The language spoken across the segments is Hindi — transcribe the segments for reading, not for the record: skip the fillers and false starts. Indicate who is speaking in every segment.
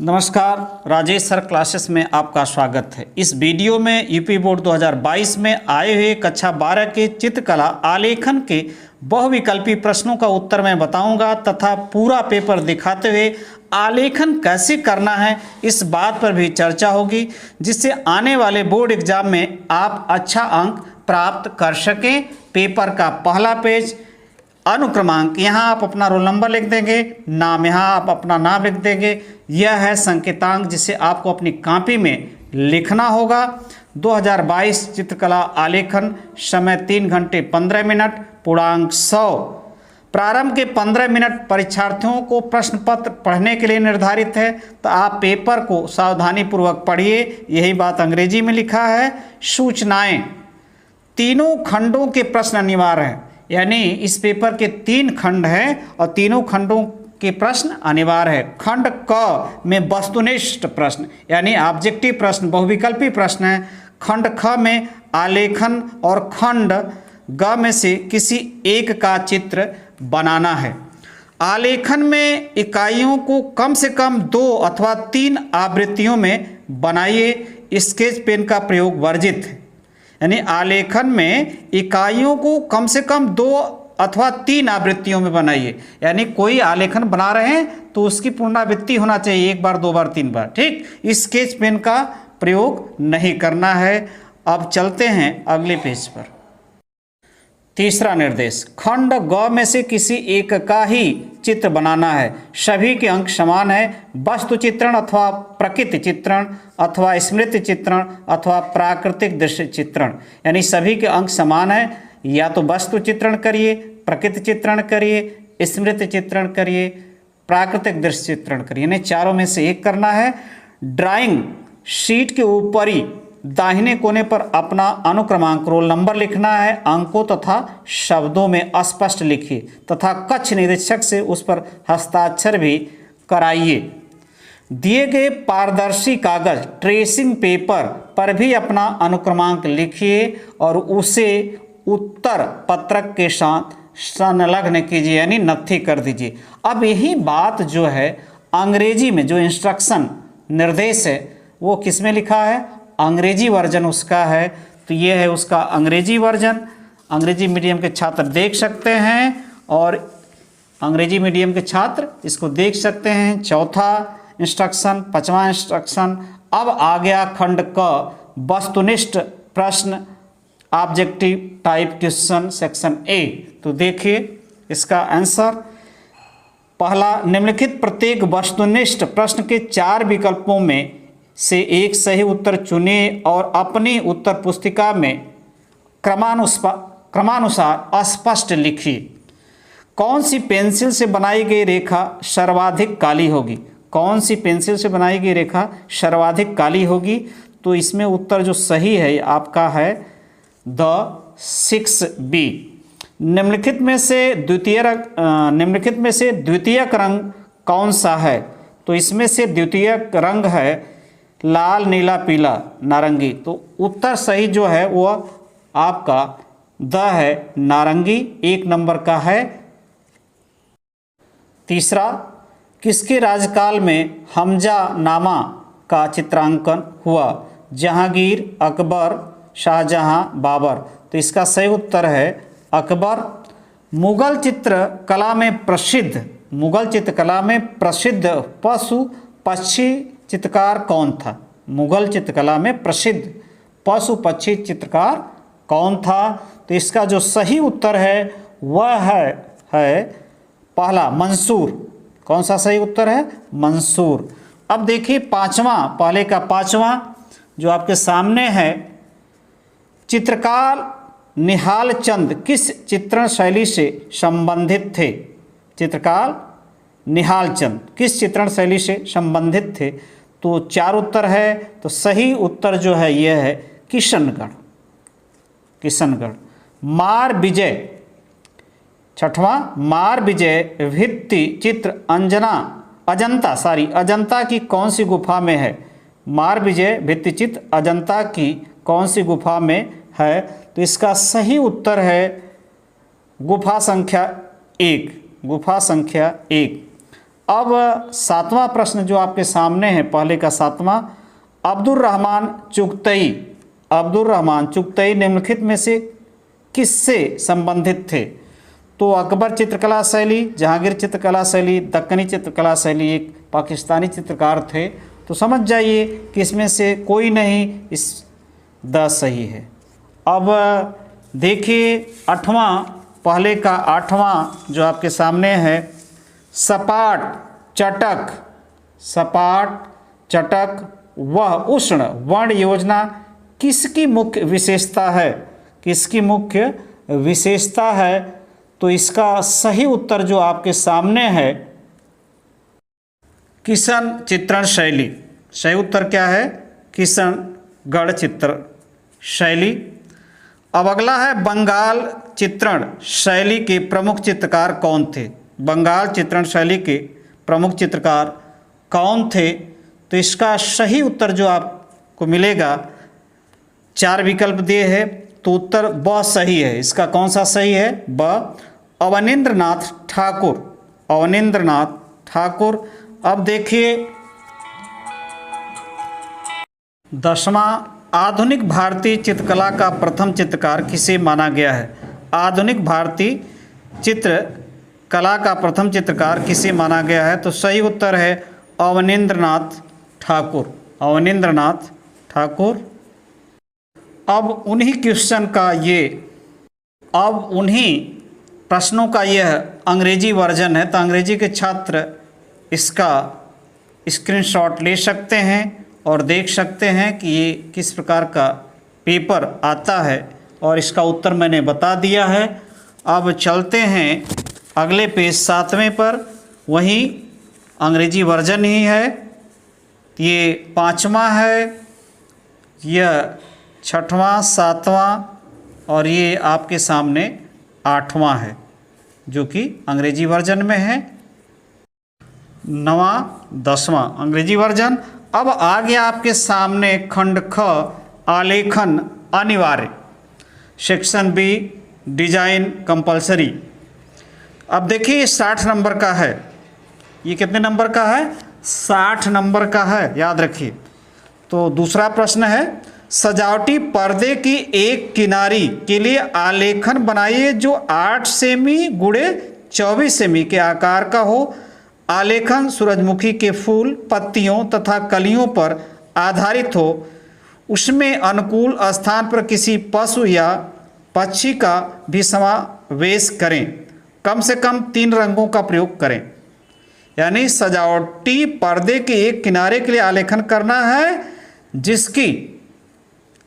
Speaker 1: नमस्कार, राजेश सर क्लासेस में आपका स्वागत है। इस वीडियो में यूपी बोर्ड 2022 में आए हुए कक्षा 12 के चित्रकला आलेखन के बहुविकल्पी प्रश्नों का उत्तर मैं बताऊंगा तथा पूरा पेपर दिखाते हुए आलेखन कैसे करना है इस बात पर भी चर्चा होगी, जिससे आने वाले बोर्ड एग्जाम में आप अच्छा अंक प्राप्त कर सकें। पेपर का पहला पेज, अनुक्रमांक, यहाँ आप अपना रोल नंबर लिख देंगे, नाम यहाँ आप अपना नाम लिख देंगे। यह है संकेतांक जिसे आपको अपनी कॉपी में लिखना होगा। 2022 चित्रकला आलेखन, समय 3 घंटे 15 मिनट, पूर्णांक 100। प्रारंभ के 15 मिनट परीक्षार्थियों को प्रश्न पत्र पढ़ने के लिए निर्धारित है, तो आप पेपर को सावधानीपूर्वक पढ़िए। यही बात अंग्रेजी में लिखा है। सूचनाएं, तीनों खंडों के प्रश्न अनिवार्य हैं, यानी इस पेपर के 3 खंड हैं और तीनों खंडों के प्रश्न अनिवार्य है। खंड क में वस्तुनिष्ठ प्रश्न यानी ऑब्जेक्टिव प्रश्न, बहुविकल्पी प्रश्न है। खंड ख में आलेखन और खंड ग में से किसी एक का चित्र बनाना है। आलेखन में इकाइयों को कम से कम 2 अथवा 3 आवृत्तियों में बनाइए। स्केच पेन का प्रयोग वर्जित है, यानी आलेखन में इकाइयों को कम से कम 2 अथवा 3 आवृत्तियों में बनाइए। यानी कोई आलेखन बना रहे हैं तो उसकी पुनरावृत्ति होना चाहिए, 1 बार 2 बार 3 बार, ठीक। स्केच पेन का प्रयोग नहीं करना है। अब चलते हैं अगले पेज पर। तीसरा निर्देश, खंड ग में से किसी एक का ही चित्र बनाना है। सभी के अंक समान है। वस्तु चित्रण अथवा प्रकृति चित्रण अथवा स्मृति चित्रण अथवा प्राकृतिक दृश्य चित्रण, यानी सभी के अंक समान है। या तो वस्तु चित्रण करिए, प्रकृति चित्रण करिए, स्मृति चित्रण करिए, प्राकृतिक दृश्य चित्रण करिए, यानी चारों में से एक करना है। ड्राइंग शीट के ऊपरी दाहिने कोने पर अपना अनुक्रमांक रोल नंबर लिखना है। अंकों तथा शब्दों में स्पष्ट लिखिए तथा कक्ष निरीक्षक से उस पर हस्ताक्षर भी कराइए। दिए गए पारदर्शी कागज ट्रेसिंग पेपर पर भी अपना अनुक्रमांक लिखिए और उसे उत्तर पत्रक के साथ संलग्न कीजिए, यानी नत्थी कर दीजिए। अब यही बात जो है अंग्रेजी में जो इंस्ट्रक्शन निर्देश है वो किस में लिखा है? अंग्रेजी वर्जन उसका है, तो ये है उसका अंग्रेजी वर्जन। अंग्रेजी मीडियम के छात्र देख सकते हैं और अंग्रेजी मीडियम के छात्र इसको देख सकते हैं। चौथा इंस्ट्रक्शन, 5वां इंस्ट्रक्शन। अब आ गया खंड क, वस्तुनिष्ठ प्रश्न, objective type question, section A. तो देखिए इसका आंसर। पहला, निम्नलिखित प्रत्येक वस्तुनिष्ठ प्रश्न के 4 विकल्पों में से एक सही उत्तर चुनिए और अपनी उत्तर पुस्तिका में क्रमानुसार स्पष्ट लिखिए। कौन सी पेंसिल से बनाई गई रेखा सर्वाधिक काली होगी? कौन सी पेंसिल से बनाई गई रेखा सर्वाधिक काली होगी? तो इसमें उत्तर जो सही है आपका है द 6B। निम्नलिखित में से द्वितीयक रंग कौन सा है? तो इसमें से द्वितीयक रंग है लाल, नीला, पीला, नारंगी। तो उत्तर सही जो है वो आपका द है, नारंगी, 1 नंबर का है। तीसरा, किसके राज्यकाल में हमजा नामा का चित्रांकन हुआ? जहांगीर, अकबर, शाहजहां, बाबर। तो इसका सही उत्तर है अकबर। मुगल चित्रकला में प्रसिद्ध पशु पक्षी चित्रकार कौन था? मुगल चित्रकला में प्रसिद्ध पशु पक्षी चित्रकार कौन था? तो इसका जो सही उत्तर है वह है पहला, मंसूर। कौन सा सही उत्तर है? मंसूर। अब देखिए 5वां, पहले का 5वां जो आपके सामने है, चित्रकार निहाल चंद किस चित्रण शैली से संबंधित थे? चित्रकार निहाल चंद किस चित्रण शैली से संबंधित थे? तो 4 उत्तर है, तो सही उत्तर जो है यह है किशनगढ़। मार विजय, 6वां, मार विजय भित्ति चित्र अजंता की कौन सी गुफा में है? मार विजय भित्ति चित्र अजंता की कौन सी गुफा में है? तो इसका सही उत्तर है गुफा संख्या 1। अब 7वां प्रश्न जो आपके सामने है, पहले का 7वां, अब्दुल रहमान चुगतई निम्नलिखित में से किससे संबंधित थे? तो अकबर चित्रकला शैली, जहांगीर चित्रकला शैली, दक्कनी चित्रकला शैली, एक पाकिस्तानी चित्रकार थे। तो समझ जाइए कि इसमें से कोई नहीं, इस द सही है। अब देखिए 8वां, पहले का 8वां जो आपके सामने है, सपाट चटक वह उष्ण वर्ण योजना किसकी मुख्य विशेषता है? किसकी मुख्य विशेषता है? तो इसका सही उत्तर जो आपके सामने है, किशन चित्रण शैली। सही उत्तर क्या है? किशनगढ़ चित्र शैली। अब अगला है, बंगाल चित्रण शैली के प्रमुख चित्रकार कौन थे? बंगाल चित्रण शैली के प्रमुख चित्रकार कौन थे? तो इसका सही उत्तर जो आपको मिलेगा, 4 विकल्प दिए हैं, तो उत्तर ब सही है। इसका कौन सा सही है? ब, अवनींद्रनाथ ठाकुर। अब देखिए 10वां, आधुनिक भारतीय चित्रकला का प्रथम चित्रकार किसे माना गया है? आधुनिक भारतीय चित्रकला का प्रथम चित्रकार किसे माना गया है? तो सही उत्तर है अवनींद्रनाथ ठाकुर। अब उन्हीं प्रश्नों का यह अंग्रेजी वर्जन है, तो अंग्रेजी के छात्र इसका स्क्रीनशॉट ले सकते हैं और देख सकते हैं कि ये किस प्रकार का पेपर आता है, और इसका उत्तर मैंने बता दिया है। अब चलते हैं अगले पेज 7वें पर, वही अंग्रेजी वर्जन ही है। ये 5वां है, यह 6वां, 7वां, और ये आपके सामने 8वां है जो कि अंग्रेजी वर्जन में है। 9वां, 10वां अंग्रेजी वर्जन। अब आ गया आपके सामने खंड ख, आलेखन अनिवार्य, सेक्शन बी, डिजाइन कंपलसरी। अब देखिए 60 नंबर का है। ये कितने नंबर का है? 60 नंबर का है, याद रखिए। तो दूसरा प्रश्न है, सजावटी पर्दे की एक किनारी के लिए आलेखन बनाइए जो 8 सेमी गुणे 24 सेमी के आकार का हो। आलेखन सूरजमुखी के फूल, पत्तियों तथा कलियों पर आधारित हो। उसमें अनुकूल स्थान पर किसी पशु या पक्षी का भी समावेश करें। कम से कम 3 रंगों का प्रयोग करें। यानी सजावटी पर्दे के एक किनारे के लिए आलेखन करना है जिसकी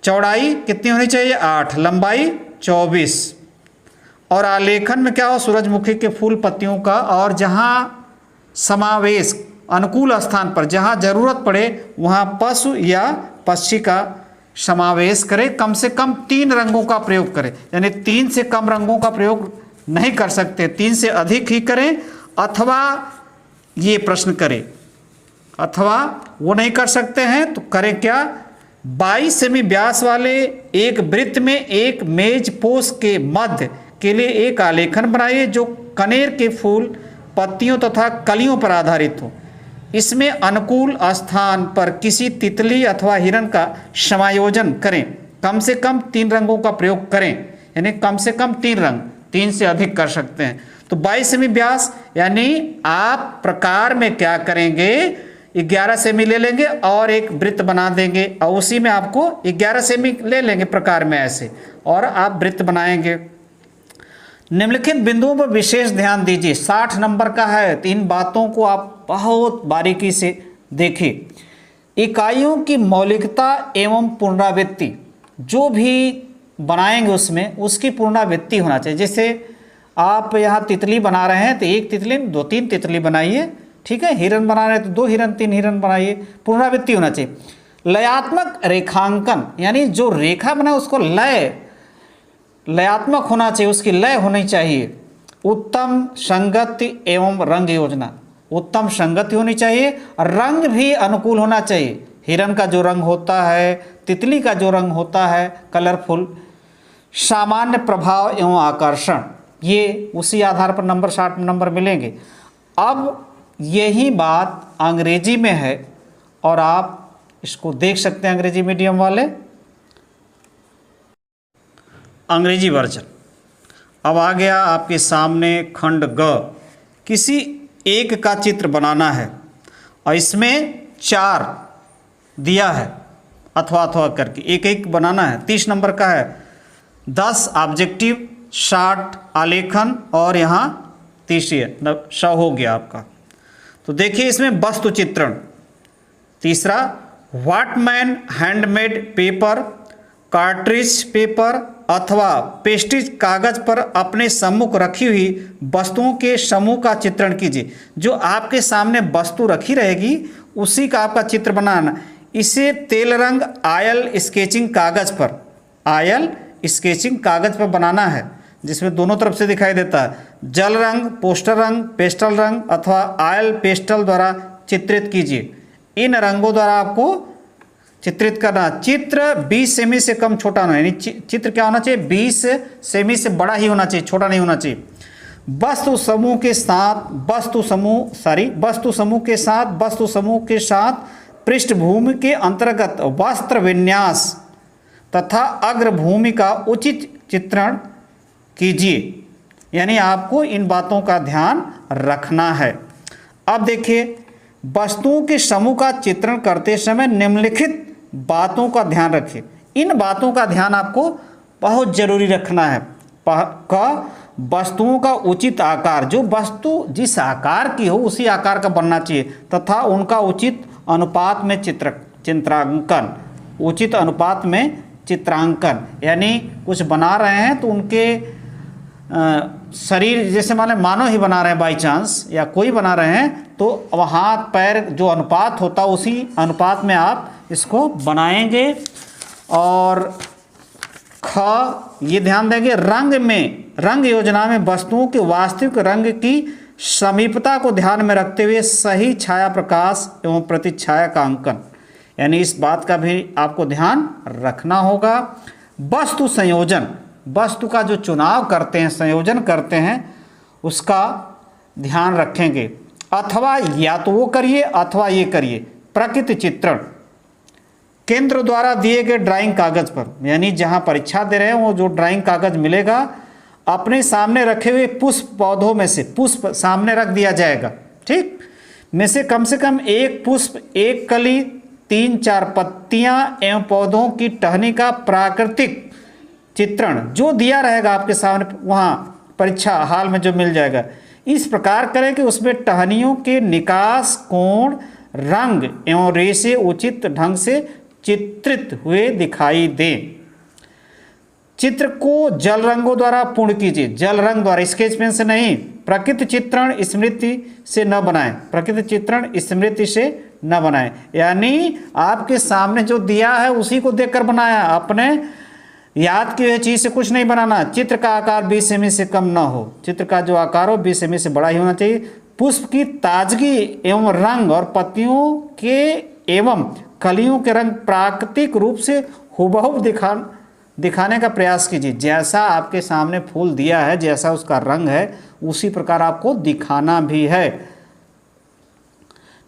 Speaker 1: चौड़ाई कितनी होनी चाहिए? 8, लंबाई 24, और आलेखन में क्या हो? सूरजमुखी के फूल, पत्तियों का, और जहाँ समावेश, अनुकूल स्थान पर जहाँ जरूरत पड़े वहाँ पशु या पक्षी का समावेश करें। कम से कम 3 रंगों का प्रयोग करें, यानी 3 से कम रंगों का प्रयोग नहीं कर सकते, 3 से अधिक ही करें, अथवा ये प्रश्न करें, अथवा वो नहीं कर सकते हैं तो करें क्या? 22 सेमी व्यास वाले एक वृत्त में एक मेज पोष के मध्य के लिए एक आलेखन बनाइए जो कनेर के फूल, पत्तियों तथा कलियों पर आधारित हो। इसमें अनुकूल स्थान पर किसी तितली अथवा हिरण का समायोजन करें। कम से कम 3 रंगों का प्रयोग करें, यानी कम से कम 3 रंग, 3 से अधिक कर सकते हैं। तो 22 सेमी व्यास, यानी आप प्रकार में क्या करेंगे? 11 सेमी ले लेंगे और एक वृत्त बना देंगे, और उसी में आपको 11 सेमी ले लेंगे प्रकार में ऐसे, और आप वृत्त बनाएंगे। निम्नलिखित बिंदुओं पर विशेष ध्यान दीजिए। 60 नंबर का है, तो इन बातों को आप बहुत बारीकी से देखिए। इकाइयों की मौलिकता एवं पुनरावृत्ति, जो भी बनाएंगे उसमें उसकी पुनरावृत्ति होना चाहिए। जैसे आप यहाँ तितली बना रहे हैं तो एक तितली 2-3 तितली बनाइए, ठीक है। हिरन बना रहे हैं तो 2 हिरन 3 हिरन बनाइए, पुनरावृत्ति होना चाहिए। लयात्मक रेखांकन, यानी जो रेखा बना उसको लयात्मक होना चाहिए, उसकी लय होनी चाहिए। उत्तम संगति एवं रंग योजना, उत्तम संगति होनी चाहिए, रंग भी अनुकूल होना चाहिए। हिरन का जो रंग होता है, तितली का जो रंग होता है कलरफुल, सामान्य प्रभाव एवं आकर्षण, ये उसी आधार पर नंबर 60 नंबर मिलेंगे। अब यही बात अंग्रेजी में है और आप इसको देख सकते हैं अंग्रेजी मीडियम वाले, अंग्रेजी वर्जन। अब आ गया आपके सामने खंड ग, किसी एक का चित्र बनाना है और इसमें 4 दिया है अथवा अथवा करके एक एक बनाना है। 30 नंबर का है 10 ऑब्जेक्टिव, 60 आलेखन और यहाँ तीसरी 100 हो गया आपका। तो देखिए इसमें वस्तु चित्रण, तीसरा Whatman handmade paper, cartridge paper अथवा पेस्टिज कागज पर अपने सम्मुख रखी हुई वस्तुओं के समूह का चित्रण कीजिए। जो आपके सामने वस्तु रखी रहेगी उसी का आपका चित्र बनाना। इसे तेल रंग आयल स्केचिंग कागज पर, आयल स्केचिंग कागज पर बनाना है जिसमें दोनों तरफ से दिखाई देता है। जल रंग, पोस्टर रंग, पेस्टल रंग अथवा आयल पेस्टल द्वारा चित्रित कीजिए। इन रंगों द्वारा आपको चित्रित करना। चित्र 20 सेमी से कम छोटा होना, यानी चित्र क्या होना चाहिए 20 सेमी से बड़ा ही होना चाहिए, छोटा नहीं होना चाहिए। वस्तु समूह के साथ वस्तु समूह के साथ पृष्ठभूमि के अंतर्गत वस्त्र विन्यास तथा अग्रभूमि का उचित चित्रण कीजिए। यानी आपको इन बातों का ध्यान रखना है। अब देखिए वस्तुओं के समूह का चित्रण करते समय निम्नलिखित बातों का ध्यान रखिए। इन बातों का ध्यान आपको बहुत जरूरी रखना है। वस्तुओं का उचित आकार, जो वस्तु जिस आकार की हो उसी आकार का बनना चाहिए तथा उनका उचित अनुपात में चित्रांकन, उचित अनुपात में चित्रांकन। यानी कुछ बना रहे हैं तो उनके शरीर, जैसे मानव ही बना रहे हैं बाई चांस या कोई बना रहे हैं तो हाथ पैर जो अनुपात होता उसी अनुपात में आप इसको बनाएंगे। और ख ये ध्यान देंगे रंग योजना में वस्तुओं के वास्तविक रंग की समीपता को ध्यान में रखते हुए सही छाया प्रकाश एवं प्रतिछाया का अंकन, यानी इस बात का भी आपको ध्यान रखना होगा। वस्तु संयोजन, वस्तु का जो चुनाव करते हैं, संयोजन करते हैं, उसका ध्यान रखेंगे। अथवा या तो वो करिए अथवा ये करिए। प्रकृति चित्रण केंद्र द्वारा दिए गए ड्राइंग कागज पर, यानी जहां परीक्षा दे रहे हैं वो जो ड्राइंग कागज मिलेगा अपने सामने रखे हुए पुष्प पौधों में से पुष्प सामने रख दिया जाएगा, ठीक, में से कम एक पुष्प, एक कली, 3-4 पत्तियां एवं पौधों की टहनी का प्राकृतिक चित्रण जो दिया रहेगा आपके सामने वहाँ परीक्षा हाल में जो मिल जाएगा, इस प्रकार करें कि उसमें टहनियों के निकास, कोण, रंग एवं रेशे उचित ढंग से चित्रित हुए दिखाई दें। चित्र को जल रंगों द्वारा पूर्ण कीजिए, जल रंग द्वारा, स्केच पेन से नहीं। प्रकृति चित्रण स्मृति से न बनाएं, प्रकृति चित्रण स्मृति से न बनाएं, यानी आपके सामने जो दिया है उसी को देखकर बनाया, अपने याद की हुई चीज से कुछ नहीं बनाना। चित्र का आकार 20 सेमी से कम न हो, चित्र का जो आकार हो 20 सेमी से बड़ा ही होना चाहिए। पुष्प की ताजगी एवं रंग और पत्तियों के एवं कलियों के रंग प्राकृतिक रूप से हुबहू दिखाने का प्रयास कीजिए। जैसा आपके सामने फूल दिया है, जैसा उसका रंग है, उसी प्रकार आपको दिखाना भी है।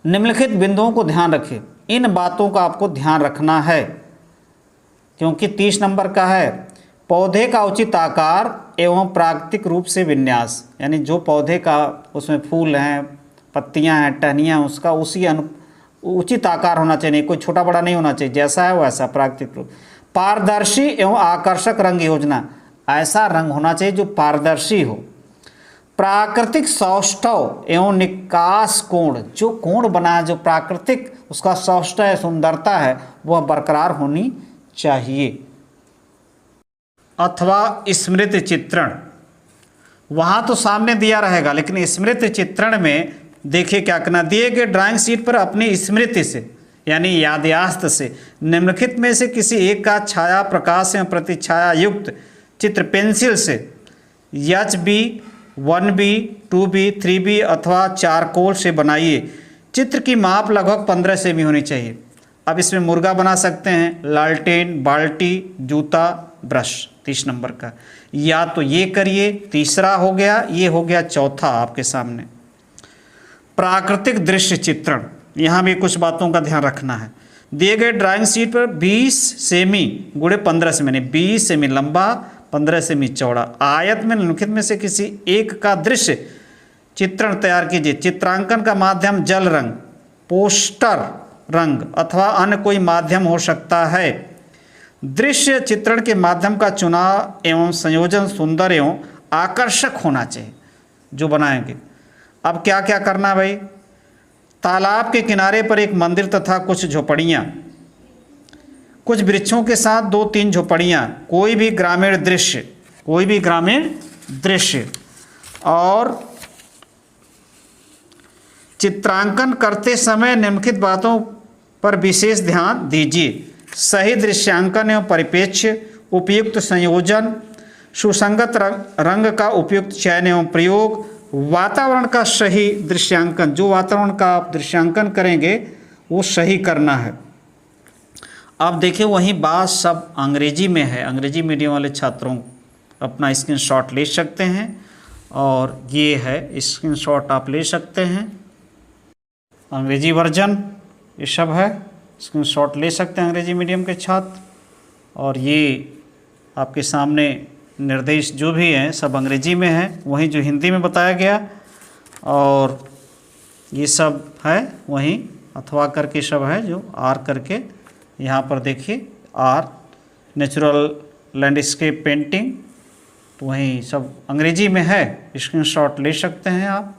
Speaker 1: निम्नलिखित बिंदुओं को ध्यान रखें, इन बातों का आपको ध्यान रखना है क्योंकि 30 नंबर का है। पौधे का उचित आकार एवं प्राकृतिक रूप से विन्यास, यानी जो पौधे का उसमें फूल हैं, पत्तियां हैं, टहनियां, उसका उसी उचित आकार होना चाहिए, कोई छोटा बड़ा नहीं होना चाहिए, जैसा है वैसा प्राकृतिक रूप। पारदर्शी एवं आकर्षक रंग योजना, ऐसा रंग होना चाहिए जो पारदर्शी हो। प्राकृतिक सौष्ठव एवं निकास कोण, जो कोण बना है, जो प्राकृतिक उसका सौष्ठव है, सुंदरता है, वह बरकरार होनी चाहिए। अथवा स्मृति चित्रण, वहां तो सामने दिया रहेगा लेकिन स्मृति चित्रण में देखिए क्या करना, दिए गए ड्राइंग शीट पर अपनी स्मृति से यानी यादयाश्त से निम्नलिखित में से किसी एक का छाया प्रकाश एवं प्रतिछाया युक्त चित्र पेंसिल से HB, 1B, 2B, 3B अथवा चारकोल से बनाइए। चित्र की माप लगभग 15 सेमी होनी चाहिए। अब इसमें मुर्गा बना सकते हैं, लालटेन, बाल्टी, जूता, ब्रश। 30 नंबर का, या तो ये करिए, तीसरा हो गया, ये हो गया चौथा आपके सामने। प्राकृतिक दृश्य चित्रण, यहाँ भी कुछ बातों का ध्यान रखना है। दिए गए ड्राइंग शीट पर 20 सेमी गुणे 15 सेमी यानी 20 सेमी लंबा 15 सेमी चौड़ा आयत में निम्नलिखित में से किसी एक का दृश्य चित्रण तैयार कीजिए। चित्रांकन का माध्यम जल रंग, पोस्टर रंग अथवा अन्य कोई माध्यम हो सकता है। दृश्य चित्रण के माध्यम का चुनाव एवं संयोजन सुंदर एवं आकर्षक होना चाहिए जो बनाएंगे। अब क्या क्या करना है भाई, तालाब के किनारे पर एक मंदिर तथा कुछ झोपड़ियाँ, कुछ वृक्षों के साथ 2-3 झोपड़ियाँ, कोई भी ग्रामीण दृश्य और चित्रांकन करते समय निम्नलिखित बातों पर विशेष ध्यान दीजिए। सही दृश्यांकन एवं परिप्रेक्ष्य, उपयुक्त संयोजन, सुसंगत रंग का उपयुक्त चयन एवं प्रयोग, वातावरण का सही दृश्यांकन, जो वातावरण का आप दृश्यांकन करेंगे वो सही करना है। अब देखिए वही बात सब अंग्रेजी में है, अंग्रेजी मीडियम वाले छात्रों अपना स्क्रीनशॉट ले सकते हैं और ये है स्क्रीनशॉट आप ले सकते हैं, अंग्रेजी वर्जन ये सब है, स्क्रीनशॉट ले सकते हैं अंग्रेजी मीडियम के छात्र। और ये आपके सामने निर्देश जो भी हैं सब अंग्रेजी में है, वहीं जो हिंदी में बताया गया और ये सब है वहीं अथवा करके सब है जो आर करके यहाँ पर देखिए आर नेचुरल लैंडस्केप पेंटिंग, तो वहीं सब अंग्रेजी में है, स्क्रीनशॉट ले सकते हैं आप।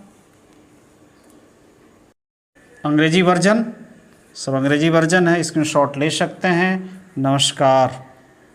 Speaker 1: अंग्रेजी वर्जन सब अंग्रेजी वर्जन है, स्क्रीनशॉट ले सकते हैं। नमस्कार।